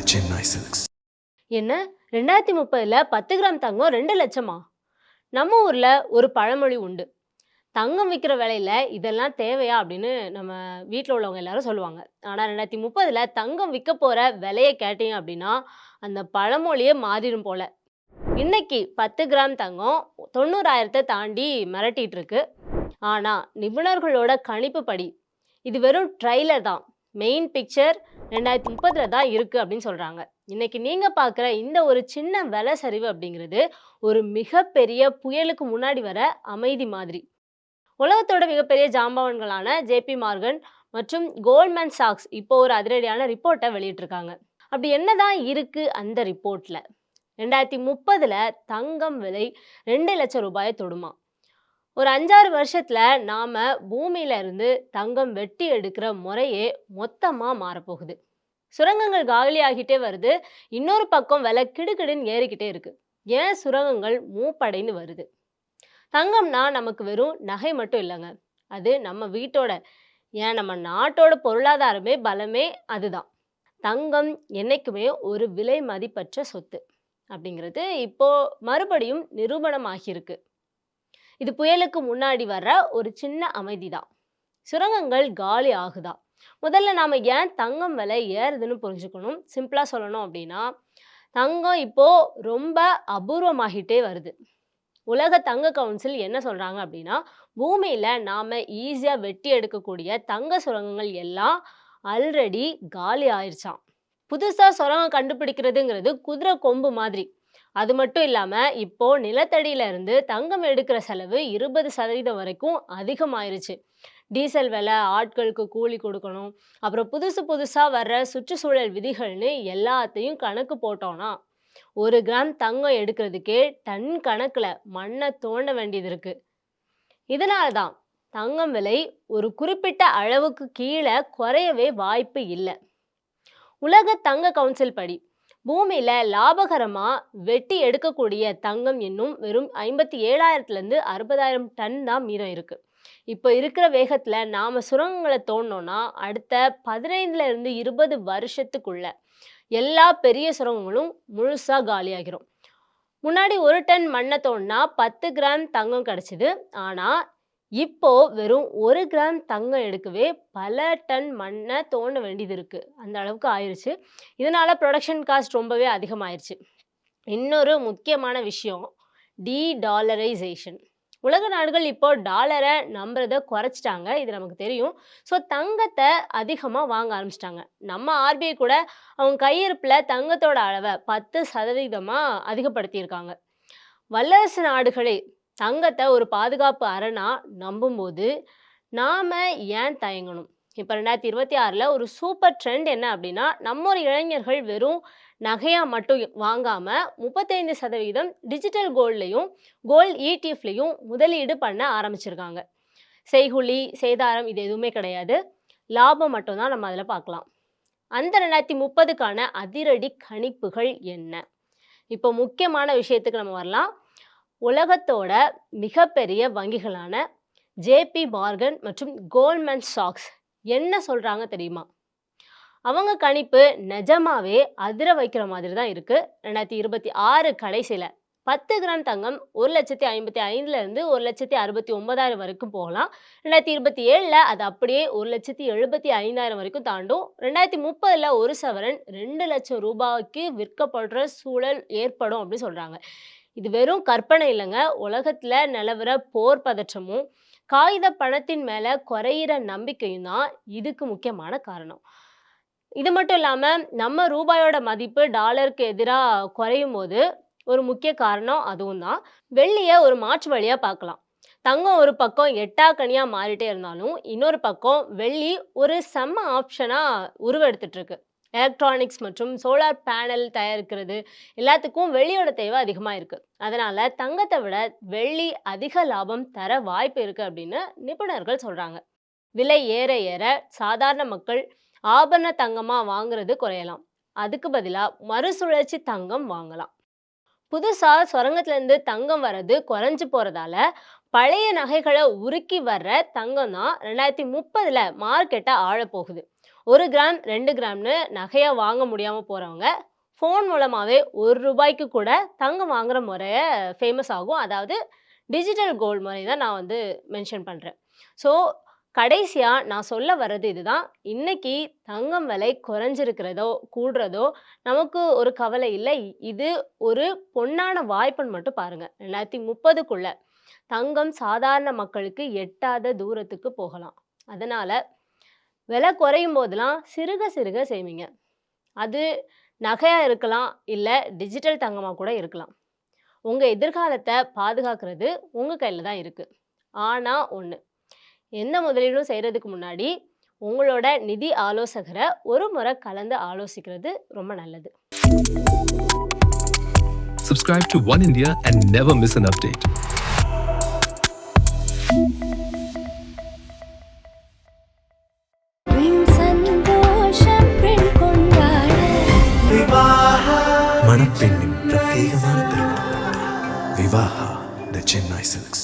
Chennai Silks. என்ன 2030ல 10 gram தங்கம் 2 லட்சமா? நம்ம ஊர்ல ஒரு பழமொழி உண்டு. தங்கம் விக்கிற விலையில இதெல்லாம் தேவையா அப்படின்னு நம்ம வீட்ல உள்ளவங்க எல்லாரும் சொல்லுவாங்க. ஆனா 2030ல தங்கம் விக்க போற விலைய கேட்டீங்க அப்படின்னா, அந்த பழமொழியே மாறிடும் போல. இன்னைக்கு 10 கிராம் தங்கம் 90,000 தாண்டி மிரட்டிட்டு இருக்கு. ஆனா நிபுணர்களோட கணிப்புப்படி இது வெறும் ட்ரைலர் தான். மெயின் பிக்சர் 2030ல தான் இருக்கு அப்படின்னு சொல்றாங்க. இன்னைக்கு நீங்க பார்க்குற இந்த ஒரு சின்ன விலை சரிவு அப்படிங்கிறது ஒரு மிகப்பெரிய புயலுக்கு முன்னாடி வர அமைதி மாதிரி. உலகத்தோட மிகப்பெரிய ஜாம்பவான்களான ஜேபி மார்கன் மற்றும் கோல்ட்மேன் சாக்ஸ் இப்போ ஒரு அதிரடியான ரிப்போர்ட்டை வெளியிட்டிருக்காங்க. அப்படி என்னதான் இருக்கு அந்த ரிப்போர்ட்ல? 2030ல தங்கம் விலை 2 லட்சம் ரூபாயை தொடுமா? ஒரு 5-6 வருஷத்துல நாம பூமியில இருந்து தங்கம் வெட்டி எடுக்கிற முறையே மொத்தமா மாறப்போகுது. சுரங்கங்கள் காலியாகிட்டே வருது. இன்னொரு பக்கம் விலை கிடுகிடுன்னு ஏறிக்கிட்டே இருக்கு. ஏன் சுரங்கங்கள் மூப்படைந்து வருது? தங்கம்னா நமக்கு வெறும் நகை மட்டும் இல்லைங்க. அது நம்ம வீட்டோட, ஏன் நம்ம நாட்டோட பொருளாதாரமே பலமே அதுதான். தங்கம் என்னைக்குமே ஒரு விலை மதிப்பற்ற சொத்து அப்படிங்கிறது இப்போ மறுபடியும் நிரூபணமாகியிருக்கு. இது புயலுக்கு முன்னாடி வர்ற ஒரு சின்ன அமைதிதான். சுரங்கங்கள் காலி ஆகுதா? முதல்ல நாம ஏன் தங்கம் விலை ஏறுதுன்னு புரிஞ்சுக்கணும். சிம்பிளா சொல்லணும் அப்படின்னா, தங்கம் இப்போ ரொம்ப அபூர்வமாகிட்டே வருது. உலக தங்க கவுன்சில் என்ன சொல்றாங்க அப்படின்னா, பூமியில நாம ஈஸியா வெட்டி எடுக்கக்கூடிய தங்க சுரங்கங்கள் எல்லாம் ஆல்ரெடி காலி ஆயிருச்சாம். புதுசா சுரங்கம் கண்டுபிடிக்கிறதுங்கிறது குதிரை கொம்பு மாதிரி. அது மட்டும் இல்லாம இப்போ நிலத்தடியில இருந்து தங்கம் எடுக்கிற செலவு 20% வரைக்கும் அதிகமாயிருச்சு. டீசல் விலை, ஆட்களுக்கு கூலி கொடுக்கணும், அப்புறம் புதுசு புதுசா வர்ற சுற்றுச்சூழல் விதிகள்னு எல்லாத்தையும் கணக்கு போட்டோம்னா 1 கிராம் தங்கம் எடுக்கிறதுக்கே டன் கணக்குல மண்ணை தோண்ட வேண்டியது இருக்கு. இதனால தான் தங்கம் விலை ஒரு குறிப்பிட்ட அளவுக்கு கீழே குறையவே வாய்ப்பு இல்லை. உலக தங்க கவுன்சில் படி பூமியில லாபகரமா வெட்டி எடுக்கக்கூடிய தங்கம் இன்னும் வெறும் 57,000 60,000 டன் தான் மீதம் இருக்கு. இப்போ இருக்கிற வேகத்துல நாம சுரங்கங்களை தோண்டோம்னா அடுத்த 15 to 20 வருஷத்துக்குள்ள எல்லா பெரிய சுரங்கங்களும் முழுசா காலியாகிரும். முன்னாடி 1 டன் மண்ணை தோண்டினா 10 கிராம் தங்கம் கிடைச்சிது. ஆனா இப்போ வெறும் 1 கிராம் தங்கம் எடுக்கவே பல டன் மண்ணை தோண்ட வேண்டியது இருக்கு. அந்த அளவுக்கு ஆயிருச்சு. இதனால ப்ரொடக்ஷன் காஸ்ட் ரொம்பவே அதிகமாயிருச்சு. இன்னொரு முக்கியமான விஷயம், டாலரைசேஷன். உலக நாடுகள் இப்போ டாலரை நம்புறத குறைச்சிட்டாங்க. இது நமக்கு தெரியும். ஸோ தங்கத்தை அதிகமாக வாங்க ஆரம்பிச்சிட்டாங்க. நம்ம ஆர்பிஐ கூட அவங்க கையிருப்பில் தங்கத்தோட அளவை 10% அதிகப்படுத்தியிருக்காங்க. வல்லரசு நாடுகளே தங்கத்தை ஒரு பாதுகாப்பு அரணா நம்பும்போது நாம ஏன் தயங்கணும்? இப்போ 2026ல ஒரு சூப்பர் ட்ரெண்ட் என்ன அப்படின்னா, நம்ம ஒரு இளைஞர்கள் வெறும் நகையா மட்டும் வாங்காம 35% டிஜிட்டல் கோல்ட்லையும் கோல்ட் இடிஎஃப்லையும் முதலீடு பண்ண ஆரம்பிச்சிருக்காங்க. செய்குலி சேதாரம் இது எதுவுமே கிடையாது. லாபம் மட்டும்தான் நம்ம அதில் பார்க்கலாம். அந்த 2030க்கான அதிரடி கணிப்புகள் என்ன? இப்போ முக்கியமான விஷயத்துக்கு நம்ம வரலாம். உலகத்தோட மிகப்பெரிய வங்கிகளான ஜேபி மார்கன் மற்றும் கோல்ட்மேன் சாக்ஸ் என்ன சொல்றாங்க தெரியுமா? அவங்க கணிப்பு நிஜமாவே அதிர வைக்கிற மாதிரி தான் இருக்கு. 2026 கடைசியில 10 கிராம் தங்கம் 1,55,000 1,69,000 வரைக்கும் போகலாம். 2027ல அது அப்படியே 1,75,000 வரைக்கும் தாண்டும். 2030ல ஒரு சவரன் 2 லட்சம் ரூபாய்க்கு விற்கப்படுற சூழல் ஏற்படும் அப்படின்னு சொல்றாங்க. இது வெறும் கற்பனை இல்லைங்க. உலகத்துல நிலவர போர் பதற்றமும் காகித பணத்தின் மேல குறையிற நம்பிக்கையும் தான் இதுக்கு முக்கியமான காரணம். இது மட்டும் இல்லாம நம்ம ரூபாயோட மதிப்பு டாலருக்கு எதிராக குறையும் போது ஒரு முக்கிய காரணம் அதுவும் தான். வெள்ளிய ஒரு மாற்று வழியா பார்க்கலாம். தங்கம் ஒரு பக்கம் எட்டாக்கனியா மாறிட்டே இருந்தாலும் இன்னொரு பக்கம் வெள்ளி ஒரு செம்ம ஆப்ஷனா உருவெடுத்துட்டு இருக்கு. எலக்ட்ரானிக்ஸ் மற்றும் சோலார் பேனல் தயாரிக்கிறது எல்லாத்துக்கும் வெள்ளியோட தேவை அதிகமாக இருக்கு. அதனால தங்கத்தை விட வெள்ளி அதிக லாபம் தர வாய்ப்பு இருக்கு அப்படின்னு நிபுணர்கள் சொல்றாங்க. விலை ஏற ஏற சாதாரண மக்கள் ஆபரண தங்கமா வாங்குறது குறையலாம். அதுக்கு பதிலா மறுசுழற்சி தங்கம் வாங்கலாம். புதுசா சுரங்கத்துல இருந்து தங்கம் வர்றது குறைஞ்சு போறதால பழைய நகைகளை உருக்கி வர்ற தங்கம் தான் 2030ல மார்க்கெட்டை ஆழ போகுது. 1 கிராம் 2 கிராம்னு நகையா வாங்க முடியாம போறவங்க ஃபோன் மூலமாவே ரூ. 1 கூட தங்கம் வாங்குற முறைய ஃபேமஸ் ஆகும். அதாவது டிஜிட்டல் கோல்ட் முறை தான் நான் வந்து மென்ஷன் பண்றேன். ஸோ கடைசியா நான் சொல்ல வர்றது இதுதான். இன்னைக்கு தங்கம் விலை குறைஞ்சிருக்கிறதோ, கூடுறதோ நமக்கு ஒரு கவலை இல்ல. இது ஒரு பொன்னான வாய்ப்புன்னு மட்டும் பாருங்க. 2030க்குள்ள தங்கம் சாதாரண மக்களுக்கு எட்டாத தூரத்துக்கு போகலாம். அதனால விலை குறையும் போதெல்லாம் சிறுக சிறுக சேமிங்க. அது நகையா இருக்கலாம், இல்ல டிஜிட்டல் தங்கமா கூட இருக்கலாம். உங்க எதிர்காலத்த பாதுகாக்கிறது உங்க கையில தான் இருக்கு. ஆனா ஒண்ணு, எந்த முதலீடும் செய்றதுக்கு முன்னாடி உங்களோட நிதி ஆலோசகர ஒரு முறை கலந்து ஆலோசிக்கிறது ரொம்ப நல்லது. Subscribe to One India and never miss an update. மணப்பெண்ணின் பிரத்யேகமான திருமணம் விவாஹா தி சென்னை சில்க்ஸ்.